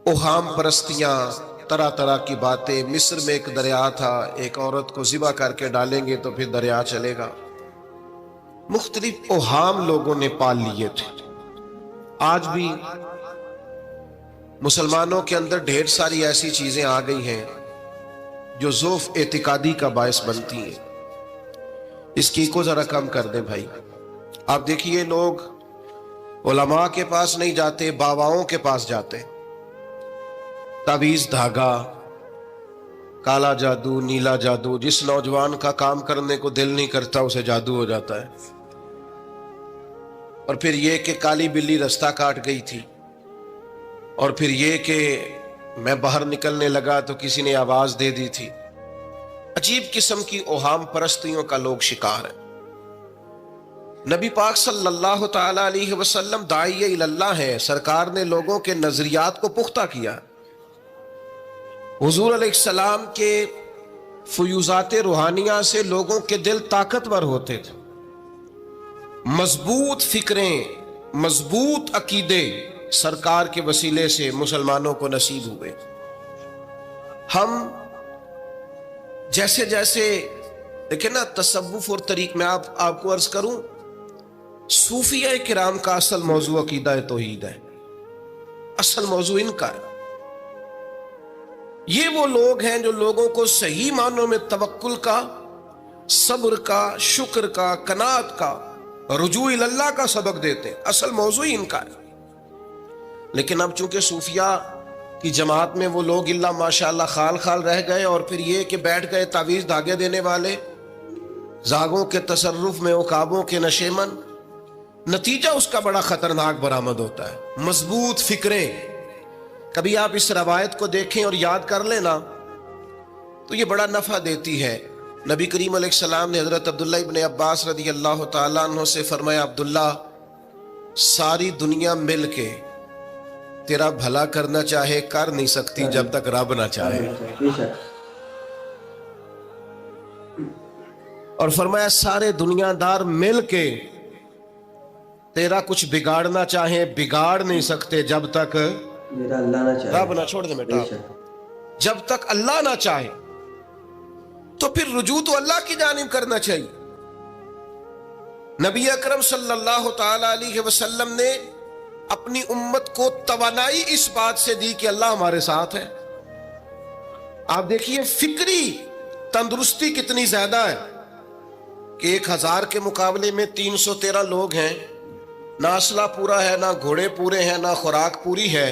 اوہام پرستیاں، طرح طرح کی باتیں. مصر میں ایک دریا تھا، ایک عورت کو ذبح کر کے ڈالیں گے تو پھر دریا چلے گا. مختلف اوہام لوگوں نے پال لیے تھے. آج بھی مسلمانوں کے اندر ڈھیر ساری ایسی چیزیں آ گئی ہیں جو ضعف اعتقادی کا باعث بنتی ہیں. اس کی کو ذرا کم کر دیں بھائی. آپ دیکھیے لوگ علماء کے پاس نہیں جاتے، باباؤں کے پاس جاتے. تعویذ، دھاگا، کالا جادو، نیلا جادو. جس نوجوان کا کام کرنے کو دل نہیں کرتا اسے جادو ہو جاتا ہے. اور پھر یہ کہ کالی بلی رستہ کاٹ گئی تھی، اور پھر یہ کہ میں باہر نکلنے لگا تو کسی نے آواز دے دی تھی. عجیب قسم کی اوہام پرستیوں کا لوگ شکار ہیں. نبی پاک صلی اللہ تعالی علیہ وسلم داعی اللہ ہیں. سرکار نے لوگوں کے نظریات کو پختہ کیا. حضور علیہ السلام کے فیوزات روحانیہ سے لوگوں کے دل طاقتور ہوتے تھے. مضبوط فکریں، مضبوط عقیدے سرکار کے وسیلے سے مسلمانوں کو نصیب ہوئے. ہم جیسے جیسے دیکھیں نا تصوف اور طریق میں آپ کو عرض کروں، صوفیہ کرام کا اصل موضوع عقیدہ توحید ہے. اصل موضوع ان کا ہے. یہ وہ لوگ ہیں جو لوگوں کو صحیح معنوں میں توکل کا، صبر کا، شکر کا، قناعت کا، رجوع اللہ کا سبق دیتے ہیں. اصل موضوع ان کا ہے. لیکن اب چونکہ صوفیہ کی جماعت میں وہ لوگ اللہ ماشاءاللہ خال خال رہ گئے، اور پھر یہ کہ بیٹھ گئے تعویذ دھاگے دینے والے، زاغوں کے تصرف میں، عقابوں کے نشے من. نتیجہ اس کا بڑا خطرناک برآمد ہوتا ہے. مضبوط فکریں. کبھی آپ اس روایت کو دیکھیں اور یاد کر لینا تو یہ بڑا نفع دیتی ہے. نبی کریم علیہ السلام نے حضرت عبداللہ ابن عباس رضی اللہ تعالیٰ عنہ سے فرمایا، عبداللہ، ساری دنیا مل کے تیرا بھلا کرنا چاہے کر نہیں سکتی جب تک رب نہ چاہے. اور فرمایا سارے دنیا دار مل کے تیرا کچھ بگاڑنا چاہے بگاڑ نہیں سکتے جب تک رب نہ چھوڑ دے بیٹا. جب تک اللہ نہ چاہے. تو پھر رجوع تو اللہ کی جانب کرنا چاہیے. نبی اکرم صلی اللہ تعالی علیہ وسلم نے اپنی امت کو توانائی اس بات سے دی کہ اللہ ہمارے ساتھ ہے. آپ دیکھیے فکری تندرستی کتنی زیادہ ہے کہ 1000 کے مقابلے میں 313 لوگ ہیں. نہ اسلحہ پورا ہے، نہ گھوڑے پورے ہیں، نہ خوراک پوری ہے.